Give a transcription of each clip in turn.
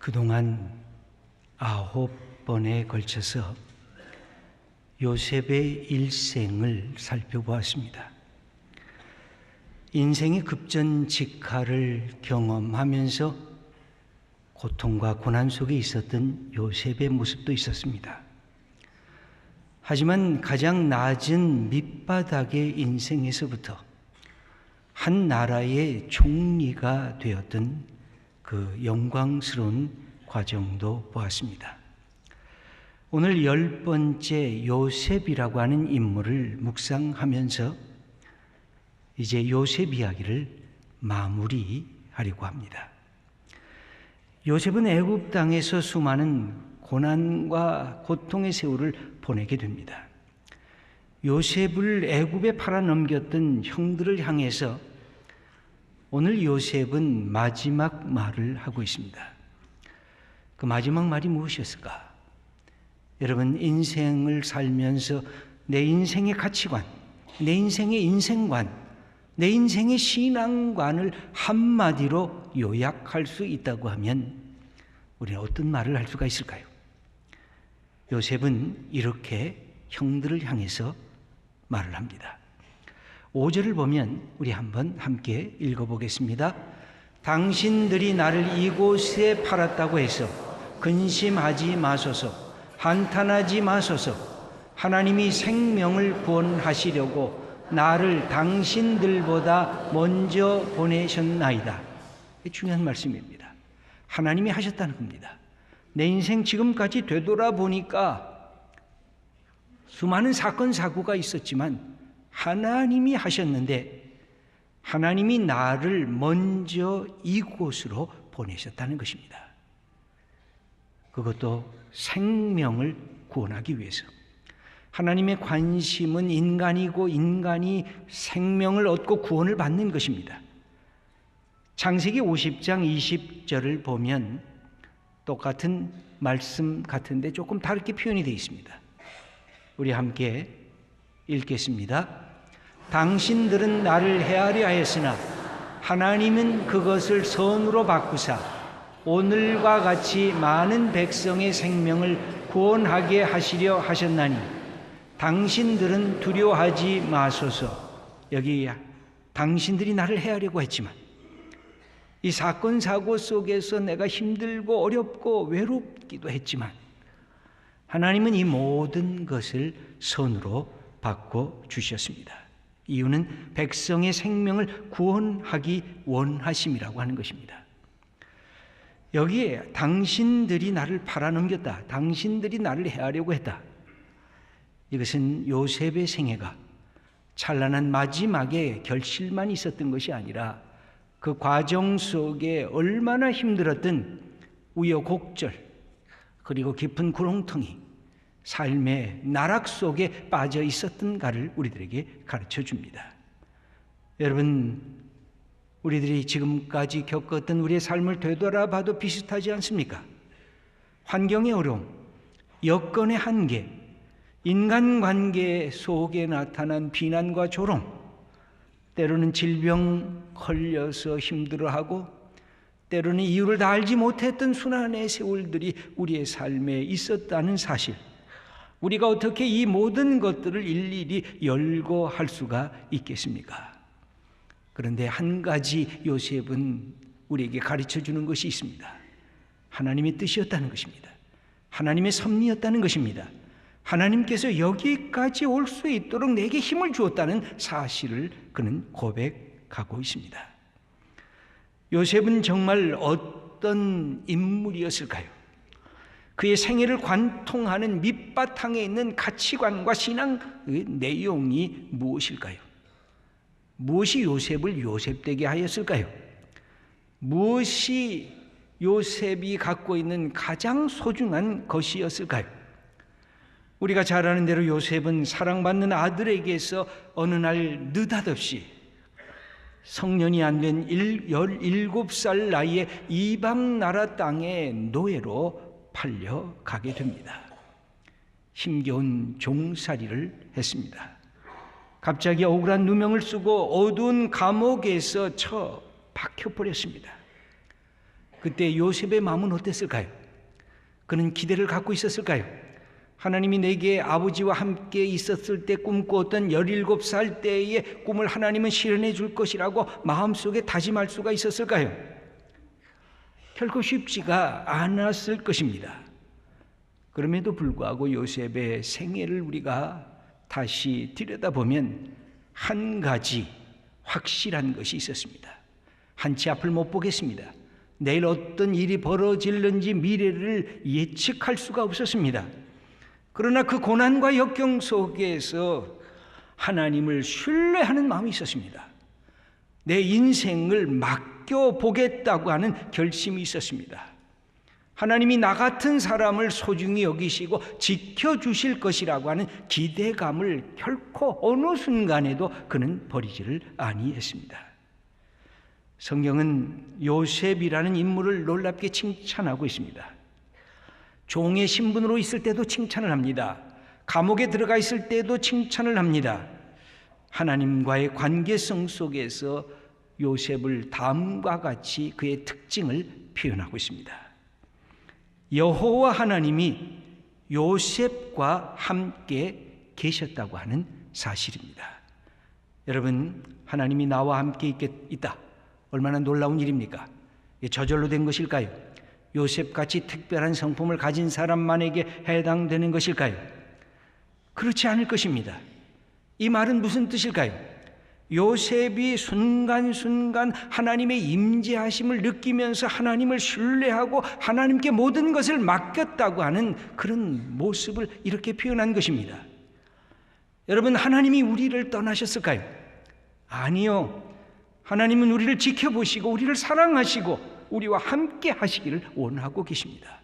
그동안 9번에 걸쳐서 요셉의 일생을 살펴보았습니다. 인생의 급전직하를 경험하면서 고통과 고난 속에 있었던 요셉의 모습도 있었습니다. 하지만 가장 낮은 밑바닥의 인생에서부터 한 나라의 총리가 되었던 그 영광스러운 과정도 보았습니다. 오늘 10번째 요셉이라고 하는 인물을 묵상하면서 이제 요셉 이야기를 마무리하려고 합니다. 요셉은 애굽 땅에서 수많은 고난과 고통의 세월을 보내게 됩니다. 요셉을 애굽에 팔아넘겼던 형들을 향해서 오늘 요셉은 마지막 말을 하고 있습니다. 그 마지막 말이 무엇이었을까? 여러분, 인생을 살면서 내 인생의 가치관, 내 인생의 인생관, 내 인생의 신앙관을 한마디로 요약할 수 있다고 하면 우리는 어떤 말을 할 수가 있을까요? 요셉은 이렇게 형들을 향해서 말을 합니다. 5절을 보면 우리 한번 함께 읽어보겠습니다. 당신들이 나를 이곳에 팔았다고 해서 근심하지 마소서, 한탄하지 마소서. 하나님이 생명을 구원하시려고 나를 당신들보다 먼저 보내셨나이다. 중요한 말씀입니다. 하나님이 하셨다는 겁니다. 내 인생 지금까지 되돌아보니까 수많은 사건 사고가 있었지만 하나님이 하셨는데 하나님이 나를 먼저 이곳으로 보내셨다는 것입니다. 그것도 생명을 구원하기 위해서. 하나님의 관심은 인간이고 인간이 생명을 얻고 구원을 받는 것입니다. 창세기 50장 20절을 보면 똑같은 말씀 같은데 조금 다르게 표현이 되어 있습니다. 우리 함께 읽겠습니다. 당신들은 나를 헤아려 하였으나 하나님은 그것을 선으로 바꾸사 오늘과 같이 많은 백성의 생명을 구원하게 하시려 하셨나니 당신들은 두려워하지 마소서. 여기 당신들이 나를 헤아려고 했지만 이 사건 사고 속에서 내가 힘들고 어렵고 외롭기도 했지만 하나님은 이 모든 것을 선으로 바꿔주셨습니다. 이유는 백성의 생명을 구원하기 원하심이라고 하는 것입니다. 여기에 당신들이 나를 팔아넘겼다, 당신들이 나를 해하려고 했다. 이것은 요셉의 생애가 찬란한 마지막에 결실만 있었던 것이 아니라 그 과정 속에 얼마나 힘들었던 우여곡절 그리고 깊은 구렁텅이 삶의 나락 속에 빠져 있었던가를 우리들에게 가르쳐 줍니다. 여러분, 우리들이 지금까지 겪었던 우리의 삶을 되돌아봐도 비슷하지 않습니까? 환경의 어려움, 여건의 한계, 인간관계 속에 나타난 비난과 조롱, 때로는 질병 걸려서 힘들어하고 때로는 이유를 다 알지 못했던 순환의 세월들이 우리의 삶에 있었다는 사실, 우리가 어떻게 이 모든 것들을 일일이 열거할 수가 있겠습니까? 그런데 한 가지 요셉은 우리에게 가르쳐 주는 것이 있습니다. 하나님의 뜻이었다는 것입니다. 하나님의 섭리였다는 것입니다. 하나님께서 여기까지 올 수 있도록 내게 힘을 주었다는 사실을 그는 고백하고 있습니다. 요셉은 정말 어떤 인물이었을까요? 그의 생애를 관통하는 밑바탕에 있는 가치관과 신앙의 내용이 무엇일까요? 무엇이 요셉을 요셉되게 하였을까요? 무엇이 요셉이 갖고 있는 가장 소중한 것이었을까요? 우리가 잘 아는 대로 요셉은 사랑받는 아들에게서 어느 날 느닷없이 성년이 안 된 17살 나이에 이방 나라 땅의 노예로 팔려가게 됩니다. 힘겨운 종살이를 했습니다. 갑자기 억울한 누명을 쓰고 어두운 감옥에서 처박혀버렸습니다. 그때 요셉의 마음은 어땠을까요? 그는 기대를 갖고 있었을까요? 하나님이 내게 아버지와 함께 있었을 때 꿈꾸었던 17살 때의 꿈을 하나님은 실현해 줄 것이라고 마음속에 다짐할 수가 있었을까요? 결코 쉽지가 않았을 것입니다. 그럼에도 불구하고 요셉의 생애를 우리가 다시 들여다보면 한 가지 확실한 것이 있었습니다. 한치 앞을 못 보겠습니다. 내일 어떤 일이 벌어질는지 미래를 예측할 수가 없었습니다. 그러나 그 고난과 역경 속에서 하나님을 신뢰하는 마음이 있었습니다. 내 인생을 맡겨보겠다고 하는 결심이 있었습니다. 하나님이 나 같은 사람을 소중히 여기시고 지켜주실 것이라고 하는 기대감을 결코 어느 순간에도 그는 버리지를 아니했습니다. 성경은 요셉이라는 인물을 놀랍게 칭찬하고 있습니다. 종의 신분으로 있을 때도 칭찬을 합니다. 감옥에 들어가 있을 때도 칭찬을 합니다. 하나님과의 관계성 속에서 요셉을 다음과 같이 그의 특징을 표현하고 있습니다. 여호와 하나님이 요셉과 함께 계셨다고 하는 사실입니다. 여러분, 하나님이 나와 함께 있다. 얼마나 놀라운 일입니까? 저절로 된 것일까요? 요셉같이 특별한 성품을 가진 사람만에게 해당되는 것일까요? 그렇지 않을 것입니다. 이 말은 무슨 뜻일까요? 요셉이 순간순간 하나님의 임재하심을 느끼면서 하나님을 신뢰하고 하나님께 모든 것을 맡겼다고 하는 그런 모습을 이렇게 표현한 것입니다. 여러분, 하나님이 우리를 떠나셨을까요? 아니요. 하나님은 우리를 지켜보시고 우리를 사랑하시고 우리와 함께 하시기를 원하고 계십니다.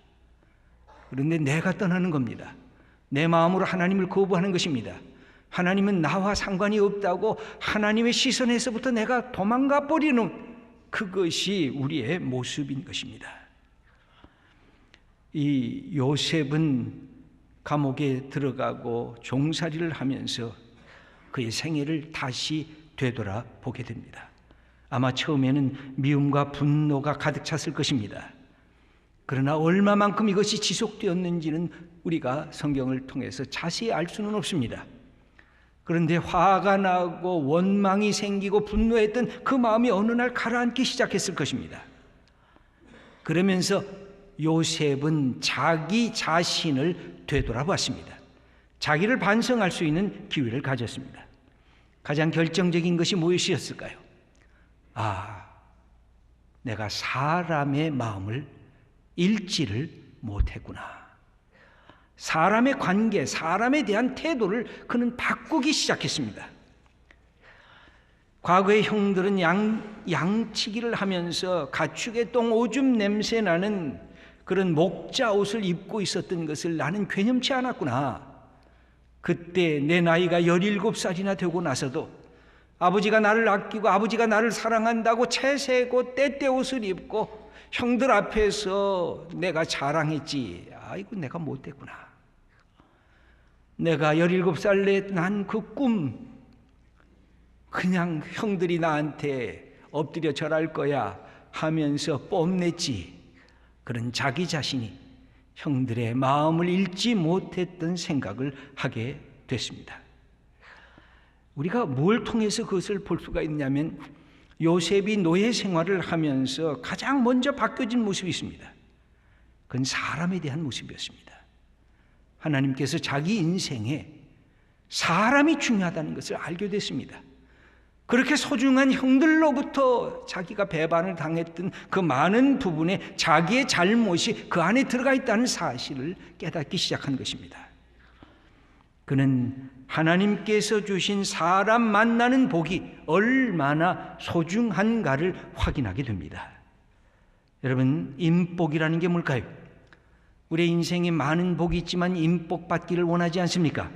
그런데 내가 떠나는 겁니다. 내 마음으로 하나님을 거부하는 것입니다. 하나님은 나와 상관이 없다고 하나님의 시선에서부터 내가 도망가 버리는 그것이 우리의 모습인 것입니다. 이 요셉은 감옥에 들어가고 종살이를 하면서 그의 생애를 다시 되돌아보게 됩니다. 아마 처음에는 미움과 분노가 가득 찼을 것입니다. 그러나 얼마만큼 이것이 지속되었는지는 우리가 성경을 통해서 자세히 알 수는 없습니다. 그런데 화가 나고 원망이 생기고 분노했던 그 마음이 어느 날 가라앉기 시작했을 것입니다. 그러면서 요셉은 자기 자신을 되돌아봤습니다. 자기를 반성할 수 있는 기회를 가졌습니다. 가장 결정적인 것이 무엇이었을까요? 내가 사람의 마음을 읽지를 못했구나. 사람의 관계, 사람에 대한 태도를 그는 바꾸기 시작했습니다. 과거의 형들은 양치기를 하면서 가축의 똥 오줌 냄새 나는 그런 목자 옷을 입고 있었던 것을 나는 괴념치 않았구나. 그때 내 나이가 17살이나 되고 나서도 아버지가 나를 아끼고 아버지가 나를 사랑한다고 채세고 때때 옷을 입고 형들 앞에서 내가 자랑했지. 아이고, 내가 못됐구나. 내가 17살 난 그 꿈, 그냥 형들이 나한테 엎드려 절할 거야 하면서 뽐냈지. 그런 자기 자신이 형들의 마음을 읽지 못했던 생각을 하게 됐습니다. 우리가 뭘 통해서 그것을 볼 수가 있냐면 요셉이 노예 생활을 하면서 가장 먼저 바뀌어진 모습이 있습니다. 그건 사람에 대한 모습이었습니다. 하나님께서 자기 인생에 사람이 중요하다는 것을 알게 됐습니다. 그렇게 소중한 형들로부터 자기가 배반을 당했던 그 많은 부분에 자기의 잘못이 그 안에 들어가 있다는 사실을 깨닫기 시작한 것입니다. 그는 하나님께서 주신 사람 만나는 복이 얼마나 소중한가를 확인하게 됩니다. 여러분, 인복이라는 게 뭘까요? 우리의 인생에 많은 복이 있지만 인복 받기를 원하지 않습니까?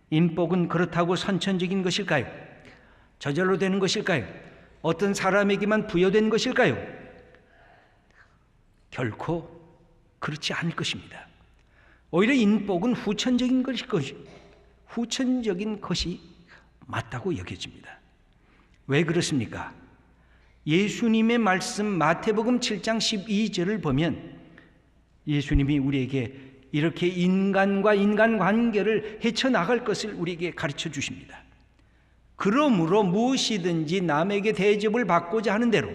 인복은 그렇다고 선천적인 것일까요? 저절로 되는 것일까요? 어떤 사람에게만 부여된 것일까요? 결코 그렇지 않을 것입니다. 오히려 인복은 후천적인 것이 맞다고 여겨집니다. 왜 그렇습니까? 예수님의 말씀 마태복음 7장 12절을 보면 예수님이 우리에게 이렇게 인간과 인간관계를 헤쳐나갈 것을 우리에게 가르쳐 주십니다. 그러므로 무엇이든지 남에게 대접을 받고자 하는 대로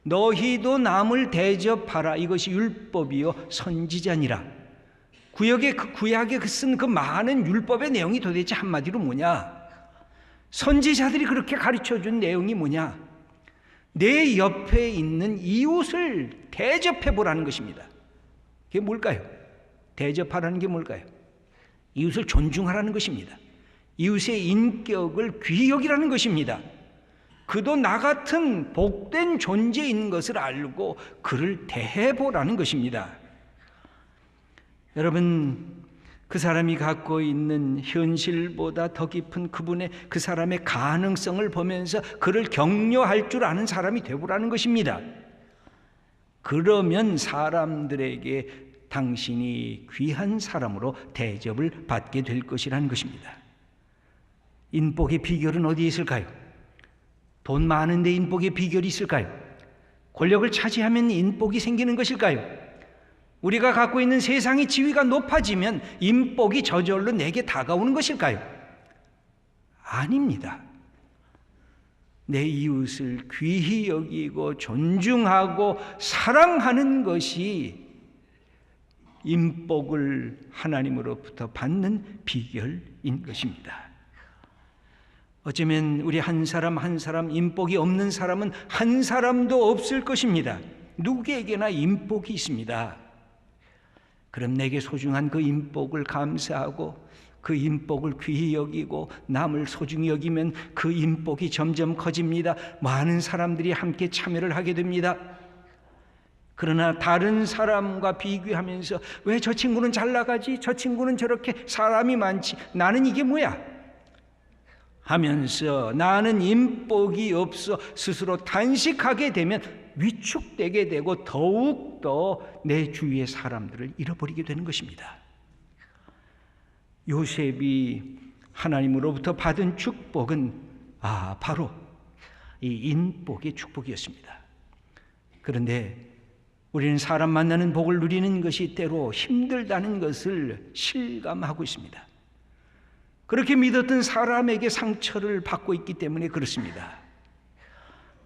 너희도 남을 대접하라. 이것이 율법이요 선지자니라. 구약에 쓴 그 많은 율법의 내용이 도대체 한마디로 뭐냐? 선지자들이 그렇게 가르쳐준 내용이 뭐냐? 내 옆에 있는 이웃을 대접해보라는 것입니다. 그게 뭘까요? 대접하라는 게 뭘까요? 이웃을 존중하라는 것입니다. 이웃의 인격을 귀히 여기라는 것입니다. 그도 나 같은 복된 존재인 것을 알고 그를 대해보라는 것입니다. 여러분, 그 사람이 갖고 있는 현실보다 더 깊은 그 사람의 가능성을 보면서 그를 격려할 줄 아는 사람이 되보라는 것입니다. 그러면 사람들에게 당신이 귀한 사람으로 대접을 받게 될 것이라는 것입니다. 인복의 비결은 어디에 있을까요? 돈 많은데 인복의 비결이 있을까요? 권력을 차지하면 인복이 생기는 것일까요? 우리가 갖고 있는 세상의 지위가 높아지면 인복이 저절로 내게 다가오는 것일까요? 아닙니다. 내 이웃을 귀히 여기고 존중하고 사랑하는 것이 인복을 하나님으로부터 받는 비결인 것입니다. 어쩌면 우리 한 사람 한 사람 인복이 없는 사람은 한 사람도 없을 것입니다. 누구에게나 인복이 있습니다. 그럼 내게 소중한 그 인복을 감사하고 그 인복을 귀히 여기고 남을 소중히 여기면 그 인복이 점점 커집니다. 많은 사람들이 함께 참여를 하게 됩니다. 그러나 다른 사람과 비교하면서 왜 저 친구는 잘 나가지? 저 친구는 저렇게 사람이 많지? 나는 이게 뭐야? 하면서 나는 인복이 없어 스스로 단식하게 되면 위축되게 되고 더욱더 내 주위의 사람들을 잃어버리게 되는 것입니다. 요셉이 하나님으로부터 받은 축복은 바로 이 인복의 축복이었습니다. 그런데 우리는 사람 만나는 복을 누리는 것이 때로 힘들다는 것을 실감하고 있습니다. 그렇게 믿었던 사람에게 상처를 받고 있기 때문에 그렇습니다.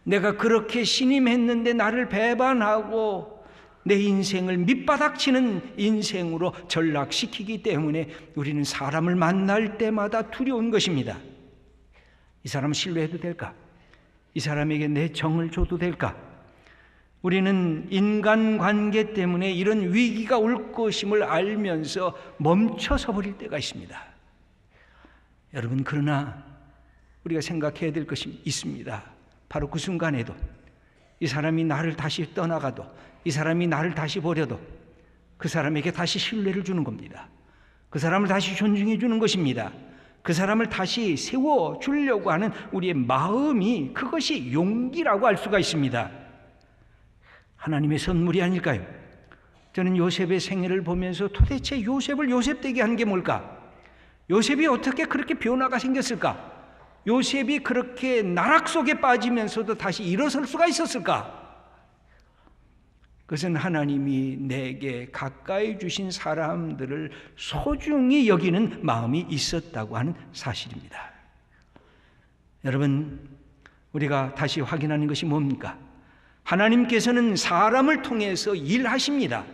내가 그렇게 신임했는데 나를 배반하고 내 인생을 밑바닥치는 인생으로 전락시키기 때문에 우리는 사람을 만날 때마다 두려운 것입니다. 이 사람을 신뢰해도 될까? 이 사람에게 내 정을 줘도 될까? 우리는 인간관계 때문에 이런 위기가 올 것임을 알면서 멈춰서 버릴 때가 있습니다. 여러분, 그러나 우리가 생각해야 될 것이 있습니다. 바로 그 순간에도 이 사람이 나를 다시 떠나가도 이 사람이 나를 다시 버려도 그 사람에게 다시 신뢰를 주는 겁니다. 그 사람을 다시 존중해 주는 것입니다. 그 사람을 다시 세워주려고 하는 우리의 마음이, 그것이 용기라고 할 수가 있습니다. 하나님의 선물이 아닐까요? 저는 요셉의 생애를 보면서 도대체 요셉을 요셉되게 한 게 뭘까? 요셉이 어떻게 그렇게 변화가 생겼을까? 요셉이 그렇게 나락 속에 빠지면서도 다시 일어설 수가 있었을까? 그것은 하나님이 내게 가까이 주신 사람들을 소중히 여기는 마음이 있었다고 하는 사실입니다. 여러분, 우리가 다시 확인하는 것이 뭡니까? 하나님께서는 사람을 통해서 일하십니다.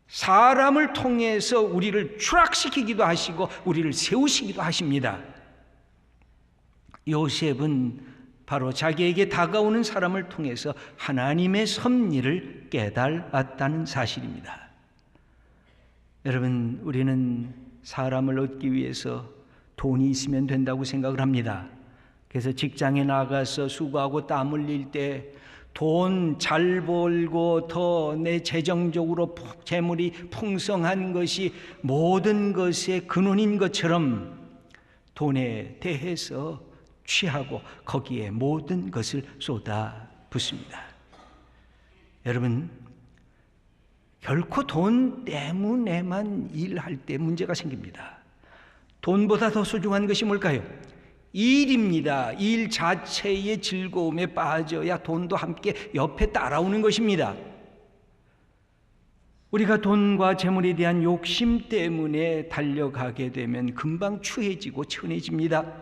사람을 통해서 우리를 추락시키기도 하시고 우리를 세우시기도 하십니다. 요셉은 바로 자기에게 다가오는 사람을 통해서 하나님의 섭리를 깨달았다는 사실입니다. 여러분, 우리는 사람을 얻기 위해서 돈이 있으면 된다고 생각을 합니다. 그래서 직장에 나가서 수고하고 땀 흘릴 때 돈 잘 벌고 더 내 재정적으로 재물이 풍성한 것이 모든 것의 근원인 것처럼 돈에 대해서 취하고 거기에 모든 것을 쏟아붓습니다. 여러분, 결코 돈 때문에만 일할 때 문제가 생깁니다. 돈보다 더 소중한 것이 뭘까요? 일입니다. 일 자체의 즐거움에 빠져야 돈도 함께 옆에 따라오는 것입니다. 우리가 돈과 재물에 대한 욕심 때문에 달려가게 되면 금방 추해지고 천해집니다.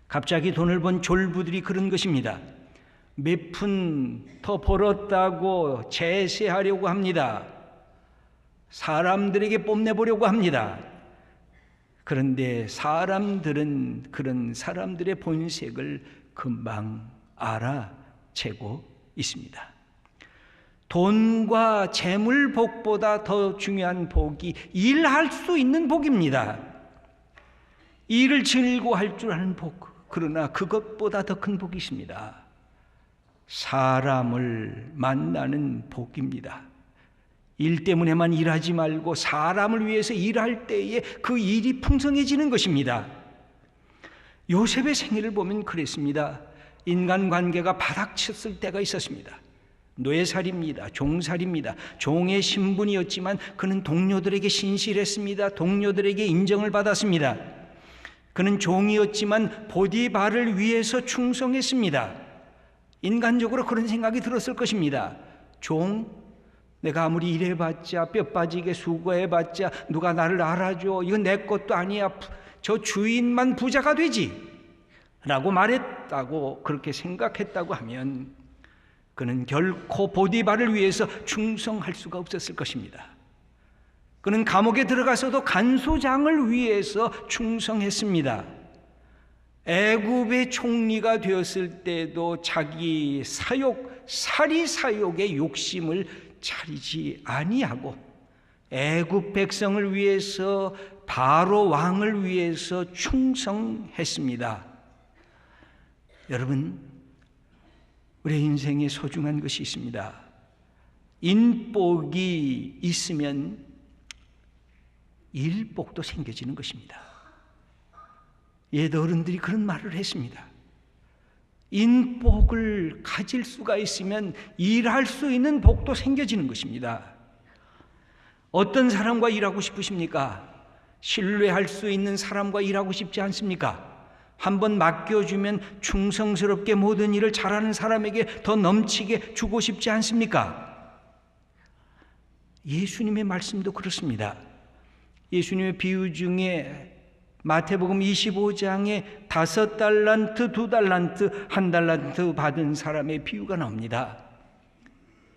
갑자기 돈을 번 졸부들이 그런 것입니다. 몇 푼 더 벌었다고 제세하려고 합니다. 사람들에게 뽐내보려고 합니다. 그런데 사람들은 그런 사람들의 본색을 금방 알아채고 있습니다. 돈과 재물 복보다 더 중요한 복이 일할 수 있는 복입니다. 일을 즐거워할 줄 아는 복, 그러나 그것보다 더 큰 복이 있습니다. 사람을 만나는 복입니다. 일 때문에만 일하지 말고 사람을 위해서 일할 때에 그 일이 풍성해지는 것입니다. 요셉의 생애를 보면 그랬습니다. 인간관계가 바닥쳤을 때가 있었습니다. 노예살입니다. 종살입니다. 종의 신분이었지만 그는 동료들에게 신실했습니다. 동료들에게 인정을 받았습니다. 그는 종이었지만 보디발을 위해서 충성했습니다. 인간적으로 그런 생각이 들었을 것입니다. 종, 내가 아무리 일해봤자 뼈 빠지게 수고해봤자 누가 나를 알아줘, 이건 내 것도 아니야, 저 주인만 부자가 되지 라고 말했다고, 그렇게 생각했다고 하면 그는 결코 보디발을 위해서 충성할 수가 없었을 것입니다. 그는 감옥에 들어가서도 간소장을 위해서 충성했습니다. 애굽의 총리가 되었을 때도 자기 사욕, 사리사욕의 욕심을 차리지 아니하고 애굽 백성을 위해서, 바로 왕을 위해서 충성했습니다. 여러분, 우리의 인생에 소중한 것이 있습니다. 인복이 있으면 일복도 생겨지는 것입니다. 옛 어른들이 그런 말을 했습니다. 인복을 가질 수가 있으면 일할 수 있는 복도 생겨지는 것입니다. 어떤 사람과 일하고 싶으십니까? 신뢰할 수 있는 사람과 일하고 싶지 않습니까? 한번 맡겨주면 충성스럽게 모든 일을 잘하는 사람에게 더 넘치게 주고 싶지 않습니까? 예수님의 말씀도 그렇습니다. 예수님의 비유 중에 마태복음 25장에 5달란트, 2달란트, 1달란트 받은 사람의 비유가 나옵니다.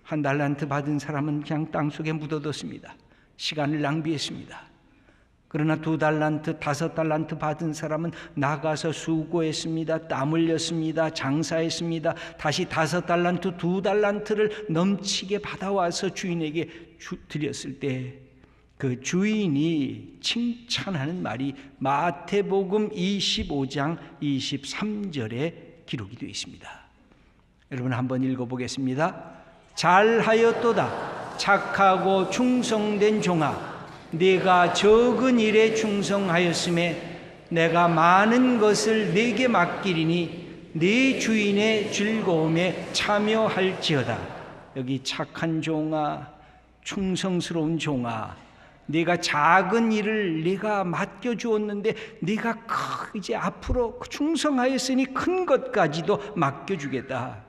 1달란트 받은 사람은 그냥 땅속에 묻어뒀습니다. 시간을 낭비했습니다. 그러나 2달란트, 5달란트 받은 사람은 나가서 수고했습니다. 땀 흘렸습니다. 장사했습니다. 다시 5달란트, 2달란트를 넘치게 받아와서 주인에게 드렸을 때 그 주인이 칭찬하는 말이 마태복음 25장 23절에 기록이 되어 있습니다. 여러분 한번 읽어보겠습니다. 잘하였도다 착하고 충성된 종아, 네가 적은 일에 충성하였음에 내가 많은 것을 네게 맡기리니 네 주인의 즐거움에 참여할지어다. 여기 착한 종아, 충성스러운 종아, 네가 작은 일을 네가 맡겨주었는데 네가 이제 앞으로 충성하였으니 큰 것까지도 맡겨주겠다.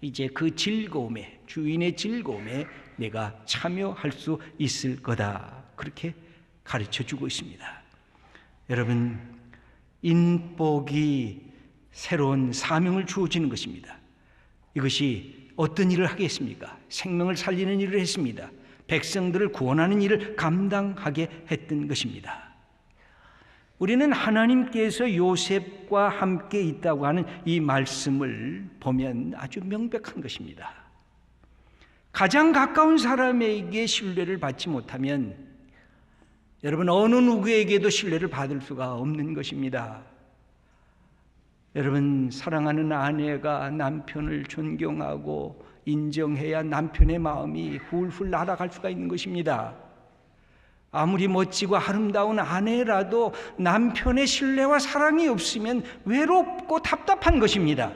이제 그 즐거움에, 주인의 즐거움에 내가 참여할 수 있을 거다. 그렇게 가르쳐주고 있습니다. 여러분, 인복이 새로운 사명을 주어지는 것입니다. 이것이 어떤 일을 하겠습니까? 생명을 살리는 일을 했습니다. 백성들을 구원하는 일을 감당하게 했던 것입니다. 우리는 하나님께서 요셉과 함께 있다고 하는 이 말씀을 보면 아주 명백한 것입니다. 가장 가까운 사람에게 신뢰를 받지 못하면 여러분 어느 누구에게도 신뢰를 받을 수가 없는 것입니다. 여러분, 사랑하는 아내가 남편을 존경하고 인정해야 남편의 마음이 훌훌 날아갈 수가 있는 것입니다. 아무리 멋지고 아름다운 아내라도 남편의 신뢰와 사랑이 없으면 외롭고 답답한 것입니다.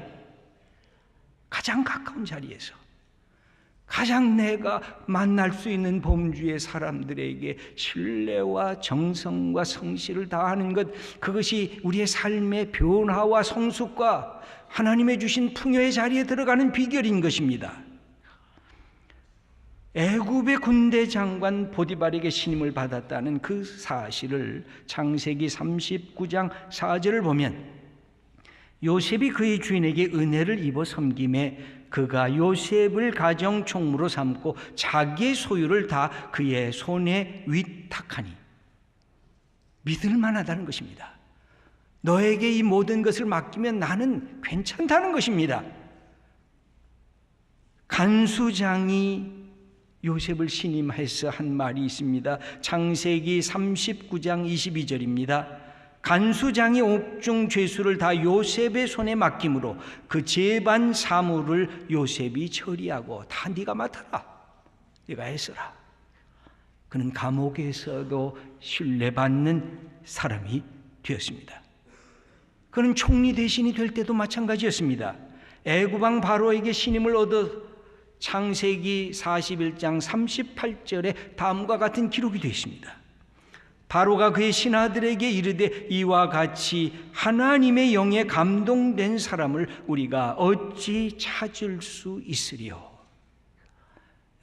가장 가까운 자리에서, 가장 내가 만날 수 있는 범주의 사람들에게 신뢰와 정성과 성실을 다하는 것, 그것이 우리의 삶의 변화와 성숙과 하나님의 주신 풍요의 자리에 들어가는 비결인 것입니다. 애굽의 군대 장관 보디발에게 신임을 받았다는 그 사실을 창세기 39장 4절을 보면, 요셉이 그의 주인에게 은혜를 입어 섬김에 그가 요셉을 가정 총무로 삼고 자기의 소유를 다 그의 손에 위탁하니, 믿을 만하다는 것입니다. 너에게 이 모든 것을 맡기면 나는 괜찮다는 것입니다. 간수장이 요셉을 신임해서 한 말이 있습니다. 창세기 39장 22절입니다. 간수장이 옥중 죄수를 다 요셉의 손에 맡김으로 그 재반 사물을 요셉이 처리하고 다 네가 맡아라, 네가 했어라. 그는 감옥에서도 신뢰받는 사람이 되었습니다. 그는 총리 대신이 될 때도 마찬가지였습니다. 애굽왕 바로에게 신임을 얻어 창세기 41장 38절에 다음과 같은 기록이 되어 있습니다. 바로가 그의 신하들에게 이르되 이와 같이 하나님의 영에 감동된 사람을 우리가 어찌 찾을 수 있으리요.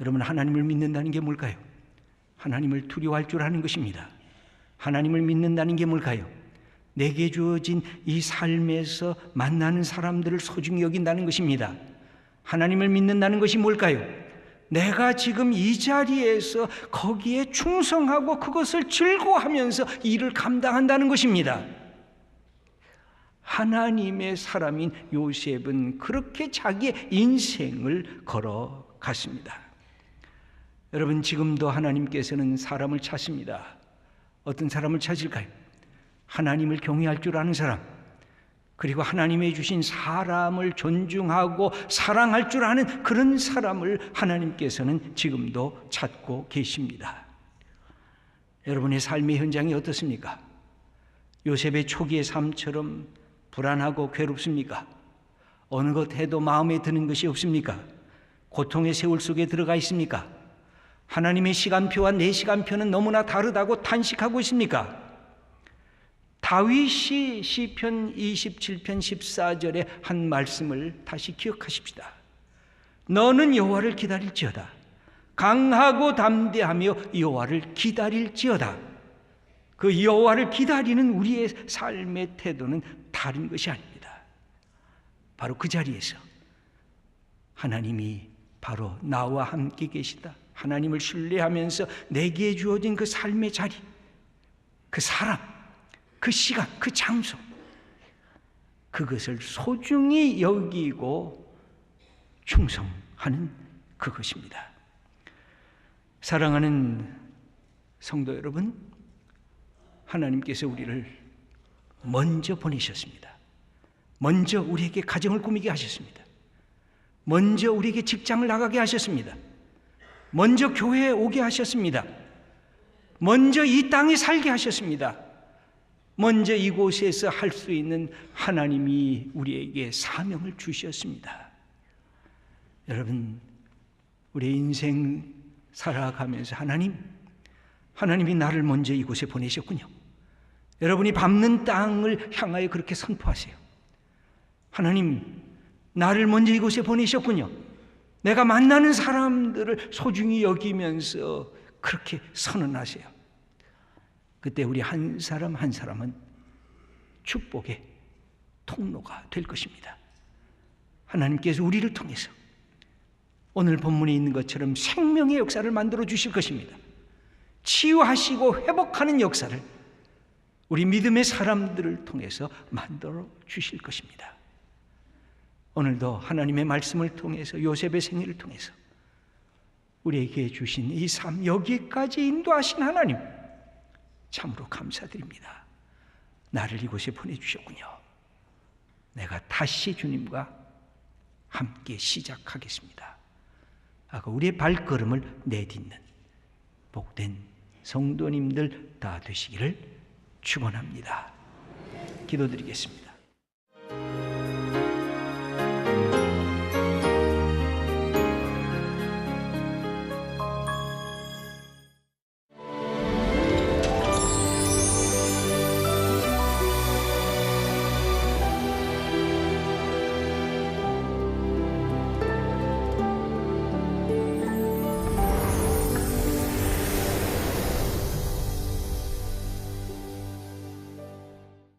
여러분, 하나님을 믿는다는 게 뭘까요? 하나님을 두려워할 줄 아는 것입니다. 하나님을 믿는다는 게 뭘까요? 내게 주어진 이 삶에서 만나는 사람들을 소중히 여긴다는 것입니다. 하나님을 믿는다는 것이 뭘까요? 내가 지금 이 자리에서 거기에 충성하고 그것을 즐거워하면서 일을 감당한다는 것입니다. 하나님의 사람인 요셉은 그렇게 자기의 인생을 걸어갔습니다. 여러분, 지금도 하나님께서는 사람을 찾습니다. 어떤 사람을 찾을까요? 하나님을 경외할 줄 아는 사람, 그리고 하나님의 주신 사람을 존중하고 사랑할 줄 아는 그런 사람을 하나님께서는 지금도 찾고 계십니다. 여러분의 삶의 현장이 어떻습니까? 요셉의 초기의 삶처럼 불안하고 괴롭습니까? 어느 것 해도 마음에 드는 것이 없습니까? 고통의 세월 속에 들어가 있습니까? 하나님의 시간표와 내 시간표는 너무나 다르다고 탄식하고 있습니까? 다윗이 시편 27편 14절에 한 말씀을 다시 기억하십시다. 너는 여호와를 기다릴지어다. 강하고 담대하며 여호와를 기다릴지어다. 그 여호와를 기다리는 우리의 삶의 태도는 다른 것이 아닙니다. 바로 그 자리에서 하나님이 바로 나와 함께 계시다, 하나님을 신뢰하면서 내게 주어진 그 삶의 자리, 그 사람, 그 시간, 그 장소, 그것을 소중히 여기고 충성하는 그것입니다. 사랑하는 성도 여러분, 하나님께서 우리를 먼저 보내셨습니다. 먼저 우리에게 가정을 꾸미게 하셨습니다. 먼저 우리에게 직장을 나가게 하셨습니다. 먼저 교회에 오게 하셨습니다. 먼저 이 땅에 살게 하셨습니다. 먼저 이곳에서 할 수 있는 하나님이 우리에게 사명을 주셨습니다. 여러분, 우리 인생 살아가면서 하나님이 나를 먼저 이곳에 보내셨군요. 여러분이 밟는 땅을 향하여 그렇게 선포하세요. 하나님, 나를 먼저 이곳에 보내셨군요. 내가 만나는 사람들을 소중히 여기면서 그렇게 선언하세요. 그때 우리 한 사람 한 사람은 축복의 통로가 될 것입니다. 하나님께서 우리를 통해서 오늘 본문에 있는 것처럼 생명의 역사를 만들어 주실 것입니다. 치유하시고 회복하는 역사를 우리 믿음의 사람들을 통해서 만들어 주실 것입니다. 오늘도 하나님의 말씀을 통해서, 요셉의 생애를 통해서 우리에게 주신 이 삶, 여기까지 인도하신 하나님, 참으로 감사드립니다. 나를 이곳에 보내주셨군요. 내가 다시 주님과 함께 시작하겠습니다. 우리의 발걸음을 내딛는 복된 성도님들 다 되시기를 축원합니다. 기도드리겠습니다.